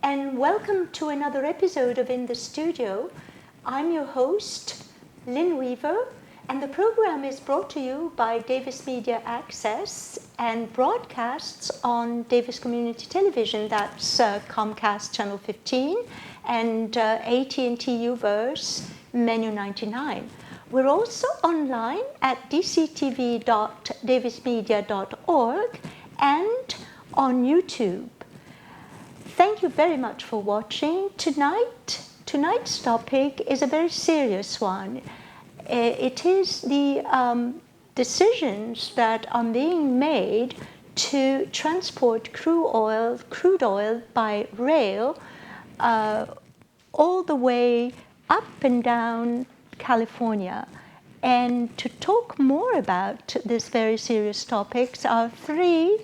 and welcome to another episode of In the Studio. I'm your host, Lynne Weaver, and the program is brought to you by Davis Media Access and broadcasts on Davis Community Television. That's Comcast Channel 15 and AT&T UVerse Menu 99. We're also online at dctv.davismedia.org and on YouTube. Thank you very much for watching. Tonight's topic is a very serious one. It is the decisions that are being made to transport crude oil by rail all the way up and down California. And to talk more about this very serious topics are three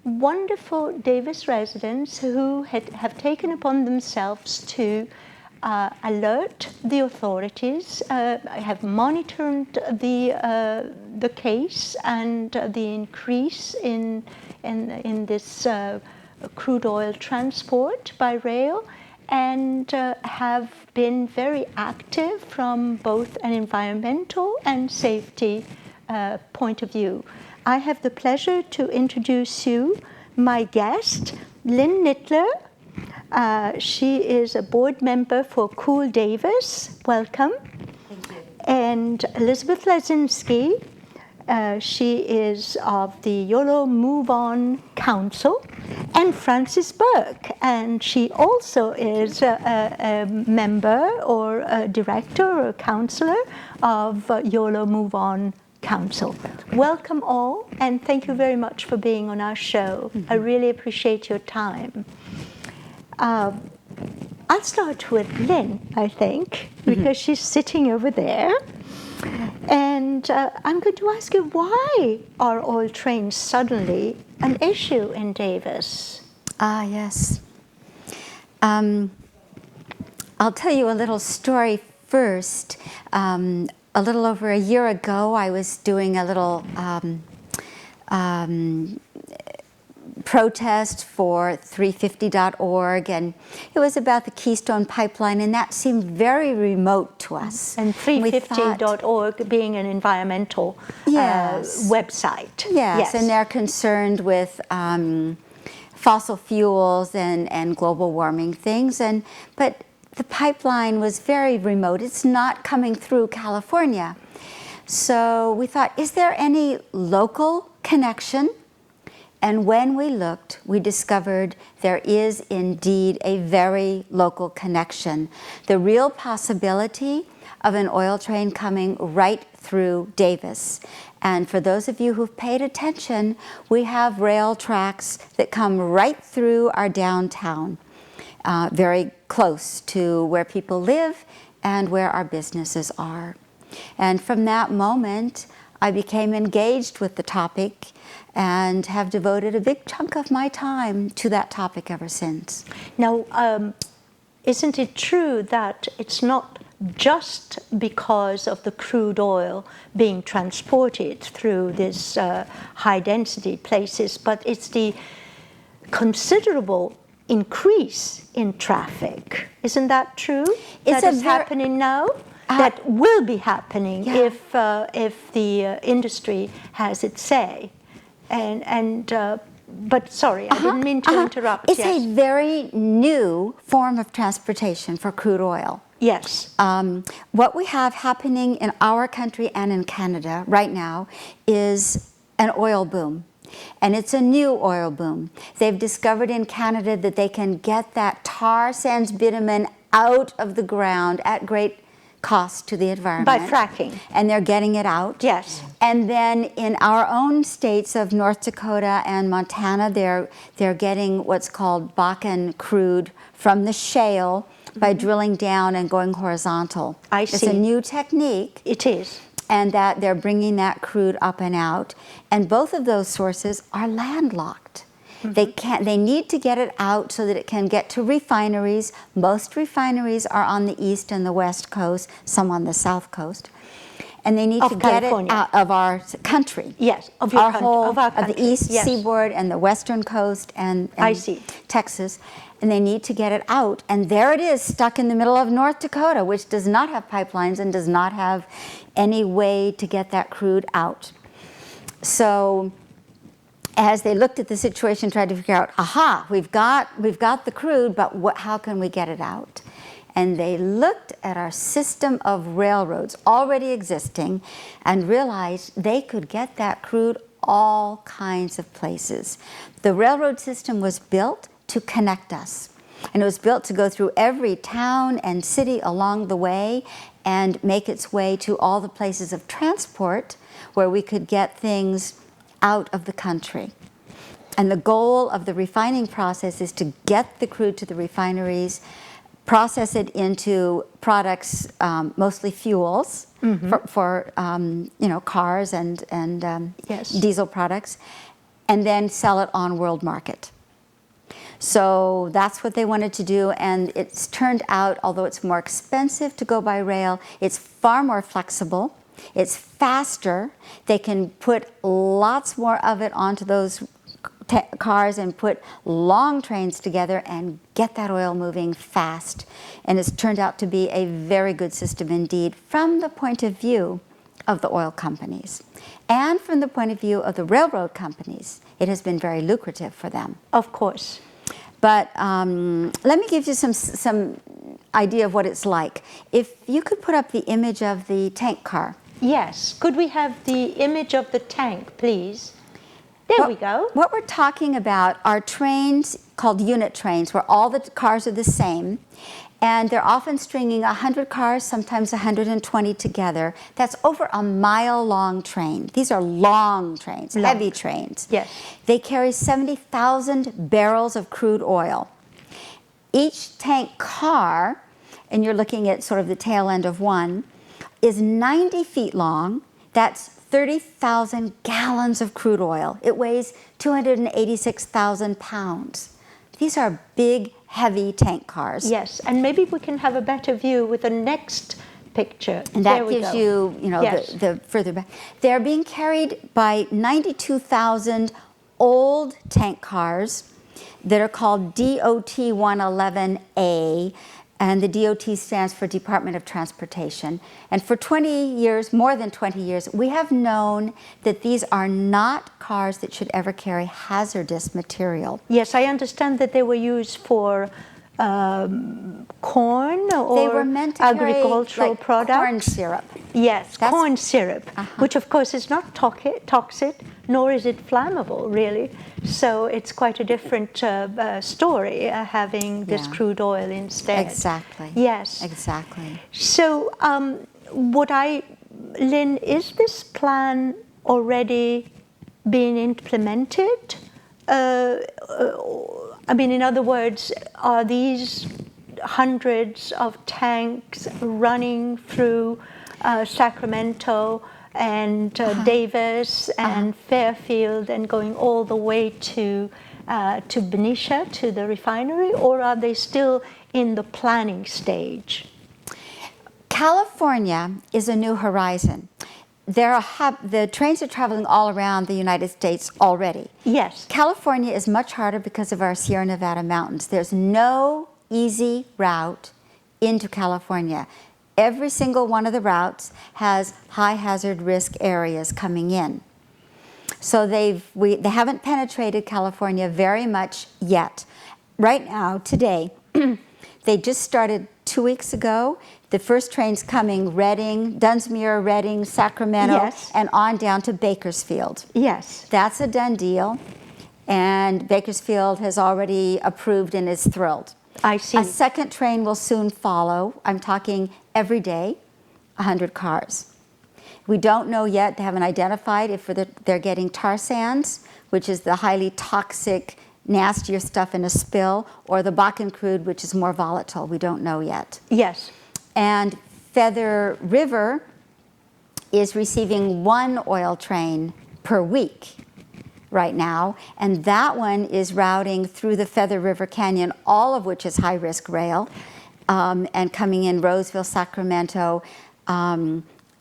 wonderful Davis residents who have taken upon themselves to alert the authorities, have monitored the case and the increase in this crude oil transport by rail, and have been very active from both an environmental and safety point of view. I have the pleasure to introduce you my guest, Lynne Nittler. She is a board member for Cool Davis. Welcome. Thank you. And Elizabeth Lasensky. She is of the Yolo MoveOn Council, and Frances Burke, and she also is a member or a director or a counselor of Yolo MoveOn Council. Welcome all, and thank you very much for being on our show. I really appreciate your time. I'll start with Lynne, I think, because she's sitting over there. And I'm going to ask you, why are oil trains suddenly an issue in Davis? Yes. I'll tell you a little story first. A little over a year ago, I was doing a little protest for 350.org, and it was about the Keystone Pipeline, and that seemed very remote to us. And 350.org being an environmental website. Yes, and they're concerned with fossil fuels and global warming things, but the pipeline was very remote. It's not coming through California. So we thought, is there any local connection? And when we looked, we discovered there is indeed a very local connection. The real possibility of an oil train coming right through Davis. And for those of you who've paid attention, we have rail tracks that come right through our downtown, very close to where people live and where our businesses are. And from that moment, I became engaged with the topic and have devoted a big chunk of my time to that topic ever since. Now, isn't it true that it's not just because of the crude oil being transported through these high-density places, but it's the considerable increase in traffic? Isn't that true? That is happening now? That will be happening if the industry has its say. But sorry, I didn't mean to interrupt. It's a very new form of transportation for crude oil. Yes. What we have happening in our country and in Canada right now is an oil boom. And it's a new oil boom. They've discovered in Canada that they can get that tar sands bitumen out of the ground at great cost to the environment. By fracking. And they're getting it out. Yes. And then in our own states of North Dakota and Montana, they're getting what's called Bakken crude from the shale by drilling down and going horizontal. I see. It's a new technique. It is. And that they're bringing that crude up and out. And both of those sources are landlocked. They need to get it out so that it can get to refineries. Most refineries are on the east and the west coast, some on the south coast. and they need to get it out of our country. Yes, of your country, of our country. Of the east yes. seaboard and the western coast and I see. Texas, and they need to get it out. And there it is, stuck in the middle of North Dakota, which does not have pipelines and does not have any way to get that crude out. So as they looked at the situation, tried to figure out, aha, we've got the crude, but how can we get it out? And they looked at our system of railroads already existing and realized they could get that crude all kinds of places. The railroad system was built to connect us. And it was built to go through every town and city along the way and make its way to all the places of transport where we could get things out of the country. And the goal of the refining process is to get the crude to the refineries, process it into products, mostly fuels for cars and yes. diesel products, and then sell it on world market. So that's what they wanted to do, and it's turned out, although it's more expensive to go by rail, it's far more flexible, it's faster, they can put lots more of it onto those cars and put long trains together and get that oil moving fast. And it's turned out to be a very good system indeed from the point of view of the oil companies. And from the point of view of the railroad companies, it has been very lucrative for them. Of course. But let me give you some idea of what it's like. If you could put up the image of the tank car. Yes. Could we have the image of the tank, please? There we go. What we're talking about are trains called unit trains, where all the cars are the same, and they're often stringing 100 cars, sometimes 120 together. That's over a mile-long train. These are long trains, heavy trains. Yes. They carry 70,000 barrels of crude oil. Each tank car, and you're looking at sort of the tail end of one, is 90 feet long. That's 30,000 gallons of crude oil. It weighs 286,000 pounds. These are big, heavy tank cars. Yes, and maybe we can have a better view with the next picture. And that gives you, yes. the further back. They're being carried by 92,000 old tank cars that are called DOT 111A. And the DOT stands for Department of Transportation. And for 20 years, more than 20 years, we have known that these are not cars that should ever carry hazardous material. Yes, I understand that they were used for corn or they were meant to agricultural carry, products. Corn syrup. Yes, corn syrup, which of course is not toxic, nor is it flammable, really. So it's quite a different story having this crude oil instead. Exactly. Yes. Exactly. So Lynne, is this plan already being implemented? I mean, in other words, are these hundreds of tanks running through Sacramento and Davis and Fairfield and going all the way to Benicia, to the refinery, or are they still in the planning stage? California is a new horizon. The trains are traveling all around the United States already. Yes. California is much harder because of our Sierra Nevada mountains. There's no easy route into California. Every single one of the routes has high hazard risk areas coming in. So they haven't penetrated California very much yet. Right now, today, they just started 2 weeks ago. The first train's coming Redding, Dunsmuir, Redding, Sacramento, yes. and on down to Bakersfield. Yes. That's a done deal. And Bakersfield has already approved and is thrilled. I see. A second train will soon follow. I'm talking every day, 100 cars. We don't know yet, they haven't identified if they're getting tar sands, which is the highly toxic, nastier stuff in a spill, or the Bakken crude, which is more volatile. We don't know yet. Yes. And Feather River is receiving one oil train per week right now, and that one is routing through the Feather River Canyon, all of which is high-risk rail, and coming in Roseville, Sacramento,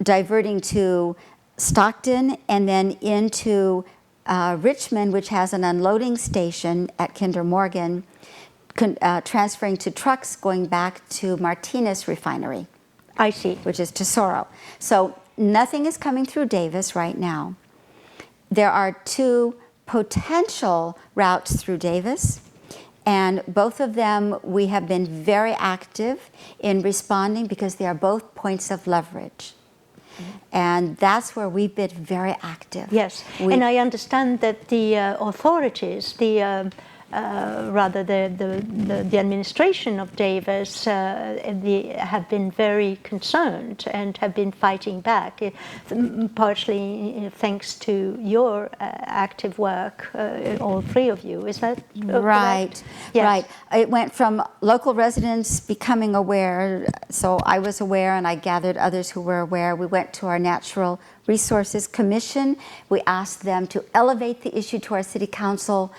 diverting to Stockton and then into Richmond, which has an unloading station at Kinder Morgan, transferring to trucks going back to Martinez Refinery. I see. Which is Tesoro. So nothing is coming through Davis right now. There are 2 potential routes through Davis, and both of them we have been very active in responding because they are both points of leverage. And that's where we've been very active. Yes, and I understand that the authorities, rather the administration of Davis, have been very concerned and have been fighting back, partially thanks to your active work, all 3 of you. Is that right? Yes. Right. It went from local residents becoming aware, so I was aware and I gathered others who were aware. We went to our Natural Resources Commission. We asked them to elevate the issue to our city council,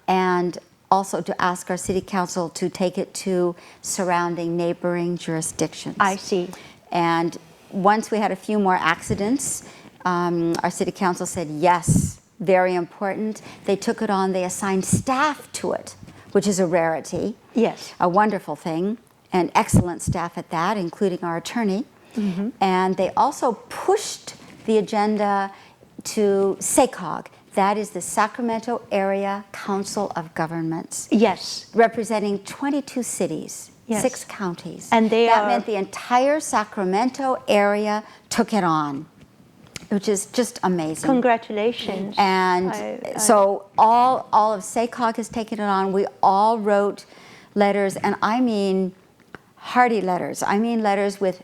and also to ask our city council to take it to surrounding neighboring jurisdictions. I see. And once we had a few more accidents, our city council said, yes, very important. They took it on, they assigned staff to it, which is a rarity. Yes. A wonderful thing, and excellent staff at that, including our attorney. Mm-hmm. And they also pushed the agenda to SACOG. That is the Sacramento Area Council of Governments. Yes. Representing 22 cities, yes. 6 counties. And that meant the entire Sacramento area took it on, which is just amazing. Congratulations. And so all of SACOG has taken it on. We all wrote letters, and I mean hearty letters. I mean letters with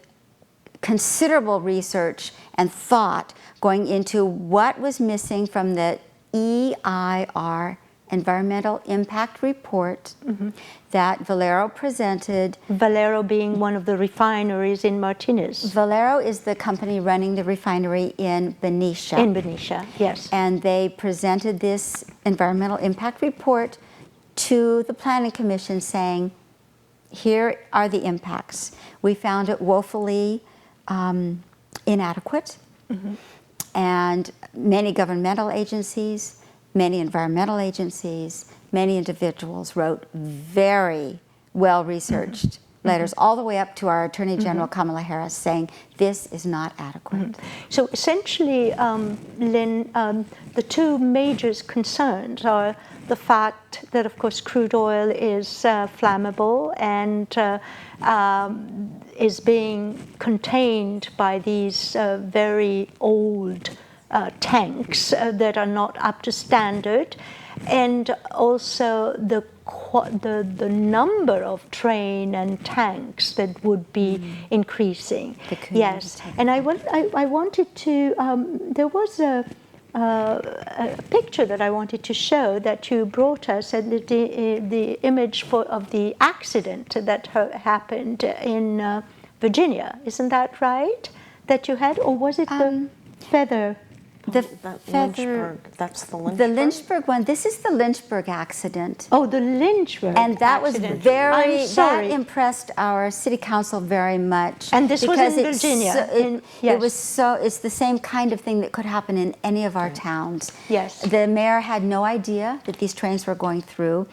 considerable research and thought going into what was missing from the EIR, Environmental Impact Report, mm-hmm. that Valero presented. Valero being one of the refineries in Martinez. Valero is the company running the refinery in Benicia. In Benicia, yes. And they presented this Environmental Impact Report to the Planning Commission saying, here are the impacts. We found it woefully inadequate. Mm-hmm. And many governmental agencies, many environmental agencies, many individuals wrote very well-researched mm-hmm. letters, all the way up to our Attorney General, mm-hmm. Kamala Harris, saying this is not adequate. Mm-hmm. So essentially, Lynne, the 2 major concerns are the fact that, of course, crude oil is flammable and is being contained by these very old tanks that are not up to standard, and also the number of train and tanks that would be increasing. Yes, and I wanted to. There was a picture that I wanted to show that you brought us, and the image of the accident that happened in Virginia. Isn't that right? That you had, or was it the feather? The feather. That's the Lynchburg. The Lynchburg one. This is the Lynchburg accident. Oh, the Lynchburg. And that accident. Was very. That impressed our city council very much. And this was in Virginia. It was so. It's the same kind of thing that could happen in any of our towns. Yes. The mayor had no idea that these trains were going through.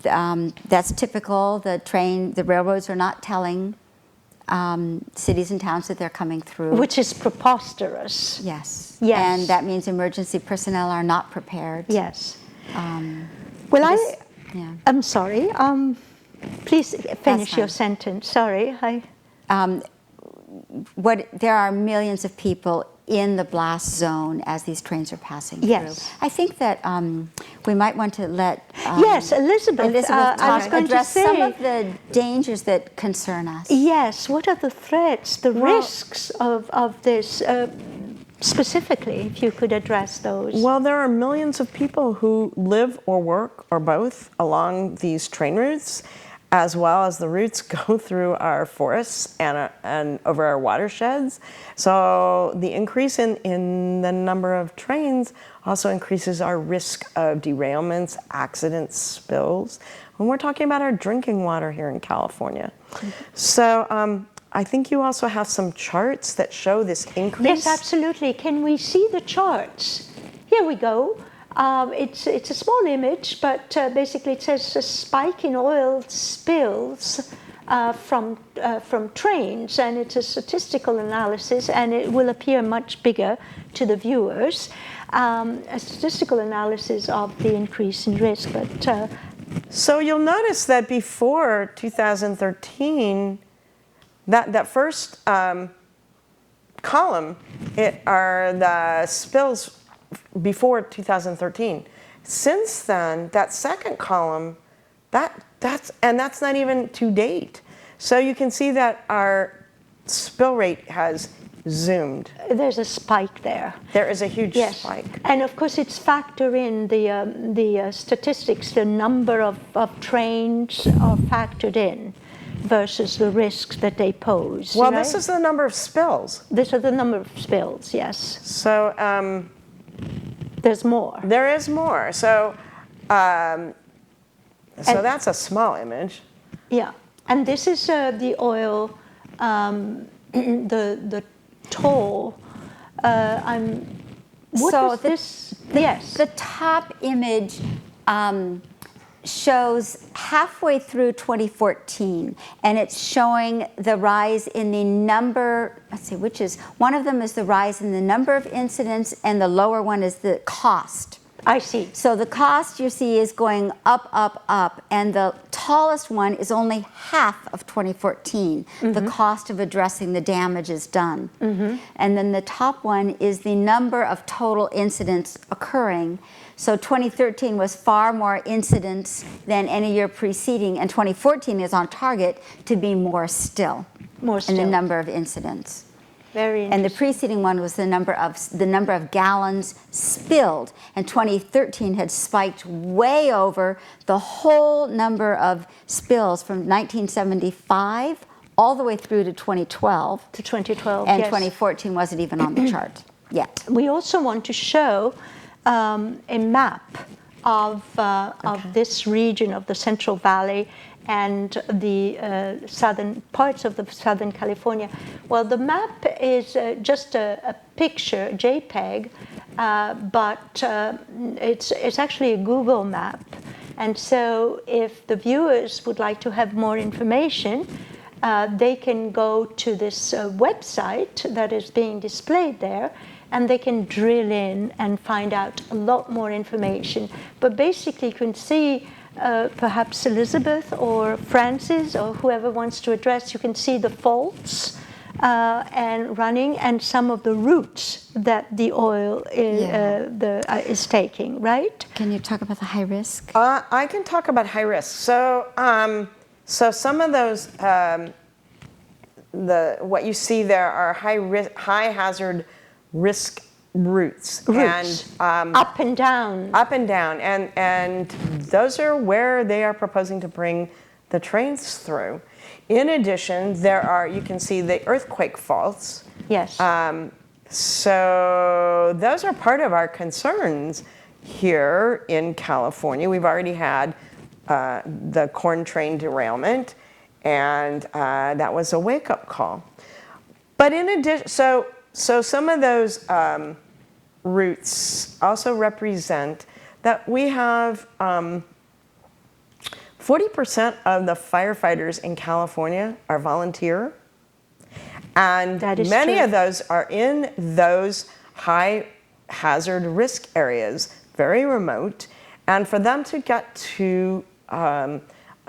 That's typical. The railroads are not telling cities and towns that they're coming through. Which is preposterous. Yes. Yes. And that means emergency personnel are not prepared. Yes. I'm sorry. Please finish your sentence. Sorry. There are millions of people in the blast zone as these trains are passing yes. through. I think that we might want to let yes, Elizabeth address some of the dangers that concern us. Yes, what are the threats, the risks of this, specifically, if you could address those? Well, there are millions of people who live or work or both along these train routes, as well as the routes go through our forests and over our watersheds. So the increase in the number of trains also increases our risk of derailments, accidents, spills, when we're talking about our drinking water here in California. Mm-hmm. So I think you also have some charts that show this increase. Yes, absolutely. Can we see the charts? Here we go. It's a small image, but basically it says a spike in oil spills from trains, and it's a statistical analysis, and it will appear much bigger to the viewers. A statistical analysis of the increase in risk, but so you'll notice that before 2013, that first column are the spills before 2013. Since then, that second column, that's not even to date. So you can see that our spill rate has zoomed. there's a spike there. There is a huge Yes, spike. and of course it's factor in the statistics. The number of trains are factored in versus the risks that they pose. Well, right? this is the number of spills. These are the number of spills. Yes, So there's more. there is more. So that's a small image. Yeah, and this is the oil, the toll. What So is this? Yes. The top image shows halfway through 2014, and it's showing the rise in the number, let's see, which is, one of them is the rise in the number of incidents, and the lower one is the cost. I see. So the cost you see is going up, up, up, and the tallest one is only half of 2014. The cost of addressing the damage is done. And then the top one is the number of total incidents occurring. So 2013 was far more incidents than any year preceding, and 2014 is on target to be more still. More still. In the number of incidents. Very interesting. And the preceding one was the number of gallons spilled, and 2013 had spiked way over the whole number of spills from 1975 all the way through to 2012. To 2012, And yes. 2014 wasn't even on the chart yet. We also want to show a map of this region of the Central Valley and the southern parts of the Southern California. Well, the map is just a picture, JPEG, but it's actually a Google map. And so if the viewers would like to have more information, they can go to this website that is being displayed there, and they can drill in and find out a lot more information. But basically you can see perhaps Elizabeth or Francis or whoever wants to address, you can see the faults and running and some of the routes that the oil is taking, right? Can you talk about the high risk? I can talk about high risk. So, so some of those, what you see there are high hazard risk routes. And up and down. Up and down, and those are where they are proposing to bring the trains through. In addition, there are, you can see the earthquake faults. Yes. So those are part of our concerns here in California. We've already had the corn train derailment, and that was a wake-up call. But in addition, so some of those routes also represent that we have 40% of the firefighters in California are volunteer, and many true. of those are in those high hazard risk areas, very remote, and for them to get to a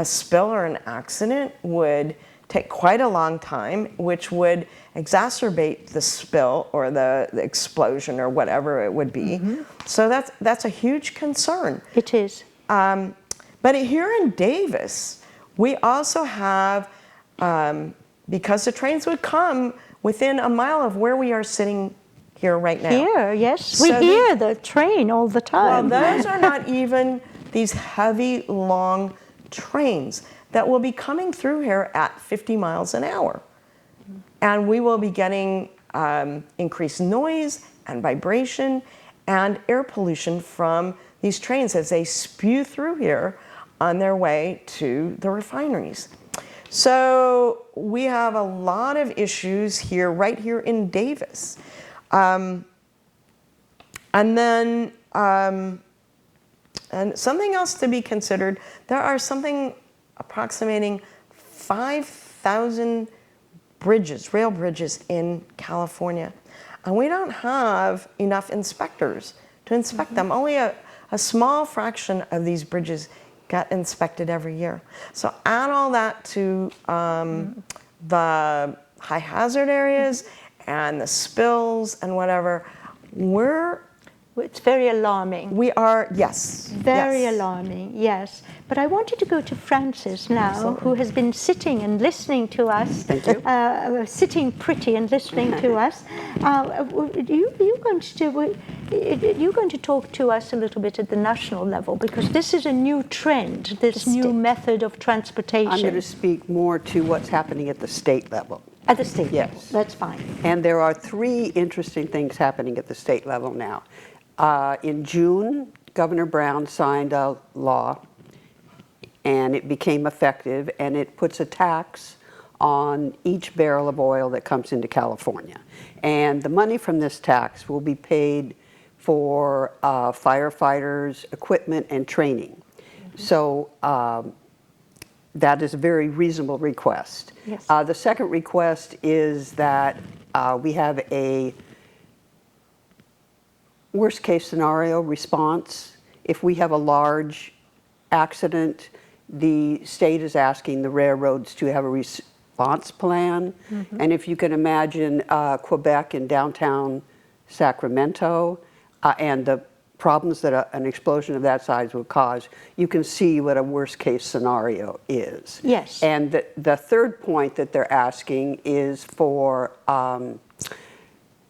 spill or an accident would take quite a long time, which would exacerbate the spill or the explosion or whatever it would be. So that's a huge concern. It is. But here in Davis, we also have, because the trains would come within a mile of where we are sitting here right now. Here, yes. So We hear the train all the Well, time. those are not even these heavy, long trains that will be coming through here at 50 miles an hour. And we will be getting increased noise and vibration and air pollution from these trains as they spew through here on their way to the refineries. So we have a lot of issues here, right here in Davis. And then, and something else to be considered, there are something approximating 5,000 bridges, rail bridges in California. And we don't have enough inspectors to inspect them. Only a small fraction of these bridges get inspected every year. So add all that to the high hazard areas and the spills and whatever, it's very alarming. we are, yes. Very yes. alarming, yes. But I wanted to go to Frances now, Absolutely. who has been sitting and listening to us. Thank you. Sitting pretty and listening to us. You're going to talk to us a little bit at the national level, because this is a new trend, this new method of transportation. I'm going to speak more to what's happening at the state level. At the state level, Yes. that's fine. And there are 3 interesting things happening at the state level now. In June, Governor Brown signed a law, and it became effective, and it puts a tax on each barrel of oil that comes into California. And the money from this tax will be paid for firefighters, equipment, and training. So that is a very reasonable request. Yes. The second request is that we have a worst case scenario response. If we have a large accident, the state is asking the railroads to have a response plan. And if you can imagine Quebec and downtown Sacramento and the problems that an explosion of that size would cause, you can see what a worst case scenario is. Yes. And the third point that they're asking is for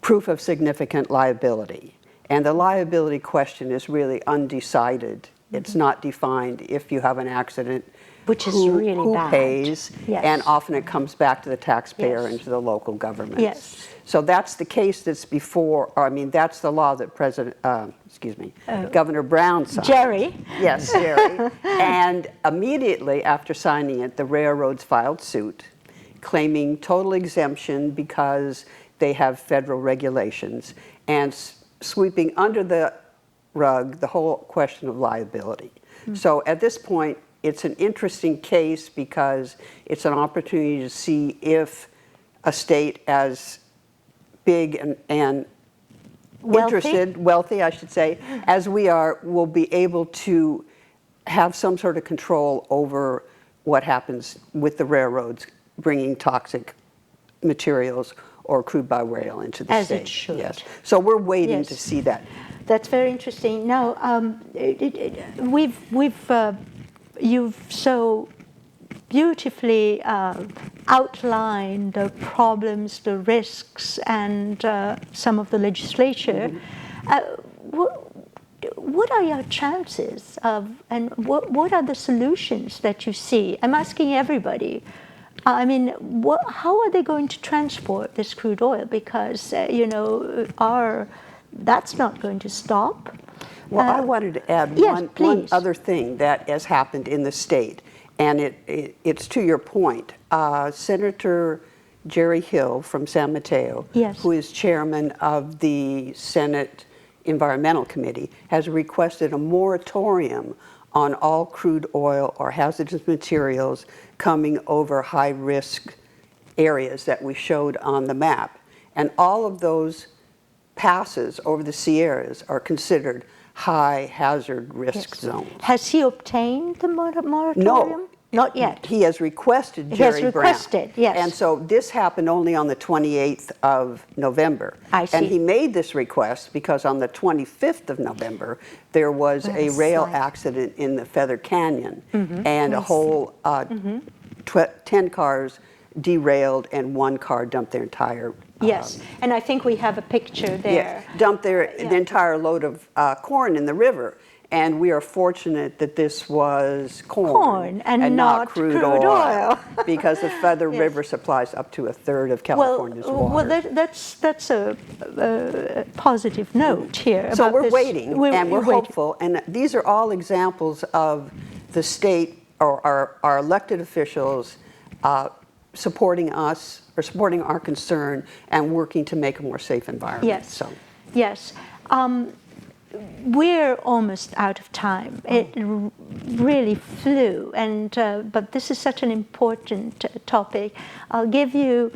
proof of significant liability. And the liability question is really undecided. It's not defined if you have an accident. Which is who, really who bad. pays, Yes. and often it comes back to the taxpayer Yes. and to the local governments. Yes. So that's the case that's before, or I mean, that's the law that Governor Brown signed. Jerry. Yes, Jerry. And immediately after signing it, the railroads filed suit claiming total exemption because they have federal regulations, and sweeping under the rug the whole question of liability. So at this point, it's an interesting case because it's an opportunity to see if a state as big and wealthy, I should say, as we are, will be able to have some sort of control over what happens with the railroads bringing toxic materials or crude by rail into the state. As it should. Yes. So we're waiting Yes. to see that. That's very interesting. Now, you've so beautifully outlined the problems, the risks, and some of the legislature. What are your chances of, and what are the solutions that you see? I'm asking everybody. I mean, how are they going to transport this crude oil? Because, that's not going to stop. Well, I wanted to add yes, one other thing that has happened in the state, and it's to your point. Senator Jerry Hill from San Mateo, Yes. who is chairman of the Senate Environmental Committee, has requested a moratorium on all crude oil or hazardous materials coming over high-risk areas that we showed on the map. And all of those passes over the Sierras are considered high hazard risk zones. Has he obtained the moratorium? No. Not yet. He has requested He has Jerry requested, Brown. yes. And so this happened only on the 28th of November. I see. And he made this request because on the 25th of November, there was a rail accident in the Feather Canyon, and a whole 10 cars derailed and 1 car dumped their entire Yes, and I think we have a picture there. Yes, dumped the entire load of corn in the river. And we are fortunate that this was corn and not crude oil. because the Feather River supplies up to 1/3 of California's water. Well, that's a positive note here. So about we're this. waiting, and we're waiting. hopeful. And these are all examples of the state or our elected officials supporting us or supporting our concern and working to make a more safe environment. Yes. So. Yes. We're almost out of time. It really flew, and but this is such an important topic. I'll give you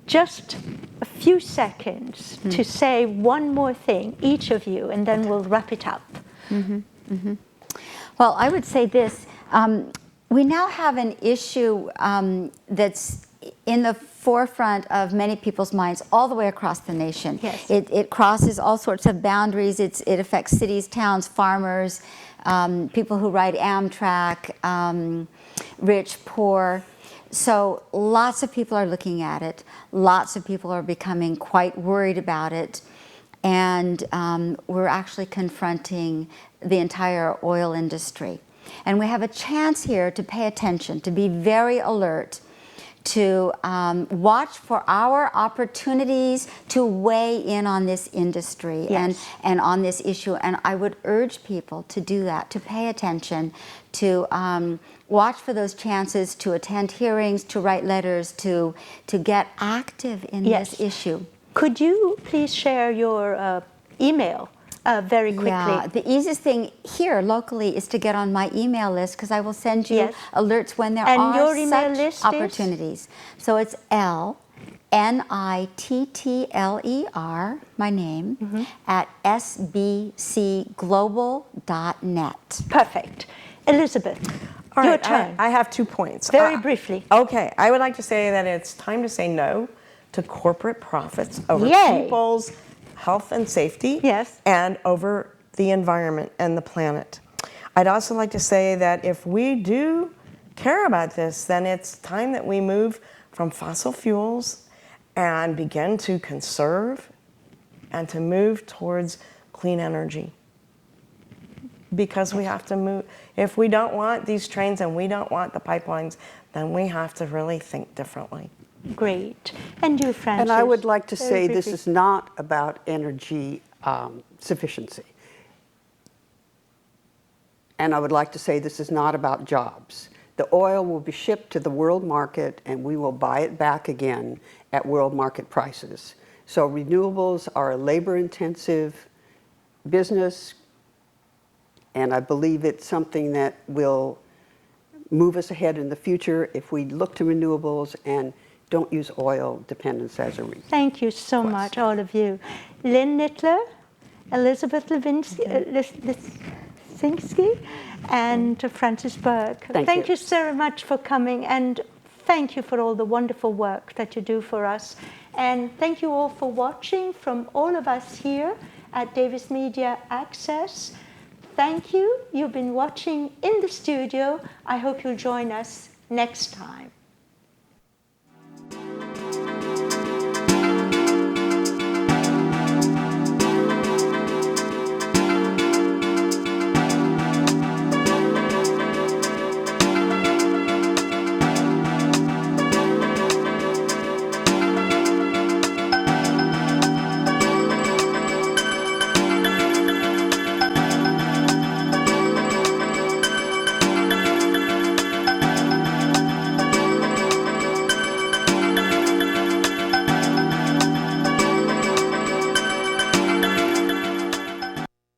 just a few seconds to say one more thing, each of you, and then we'll wrap it up. Well, I would say this. We now have an issue that's in the forefront of many people's minds all the way across the nation. Yes. It crosses all sorts of boundaries. It affects cities, towns, farmers, people who ride Amtrak, rich, poor. So lots of people are looking at it. Lots of people are becoming quite worried about it. And we're actually confronting the entire oil industry. And we have a chance here to pay attention, to be very alert, to watch for our opportunities to weigh in on this industry. Yes. and on this issue. And I would urge people to do that, to pay attention, to watch for those chances, to attend hearings, to write letters, to get active in this issue. Could you please share your email very quickly? Yeah, the easiest thing here locally is to get on my email list, because I will send you alerts when there And are your email such list opportunities. So it's Nittler, my name, at sbcglobal.net. Perfect. Elizabeth, All your right, turn. I have 2 points. Very briefly. Okay, I would like to say that it's time to say no to corporate profits over Yay. people's health and safety, Yes. and over the environment and the planet. I'd also like to say that if we do care about this, then it's time that we move from fossil fuels and begin to conserve and to move towards clean energy. Because we have to move. If we don't want these trains and we don't want the pipelines, then we have to really think differently. Great. And you, Francis? And I would like to Very say this briefly. is not about energy sufficiency. And I would like to say this is not about jobs. The oil will be shipped to the world market and we will buy it back again at world market prices. So renewables are a labor-intensive business, and I believe it's something that will move us ahead in the future if we look to renewables and don't use oil dependence as a reason. Thank you so much, all of you. Lynne Nittler, Elizabeth Lasensky, and Francis Burke. Thank you you so much for coming, and thank you for all the wonderful work that you do for us. And thank you all for watching from all of us here at Davis Media Access. Thank you. You've been watching in the studio. I hope you'll join us next time.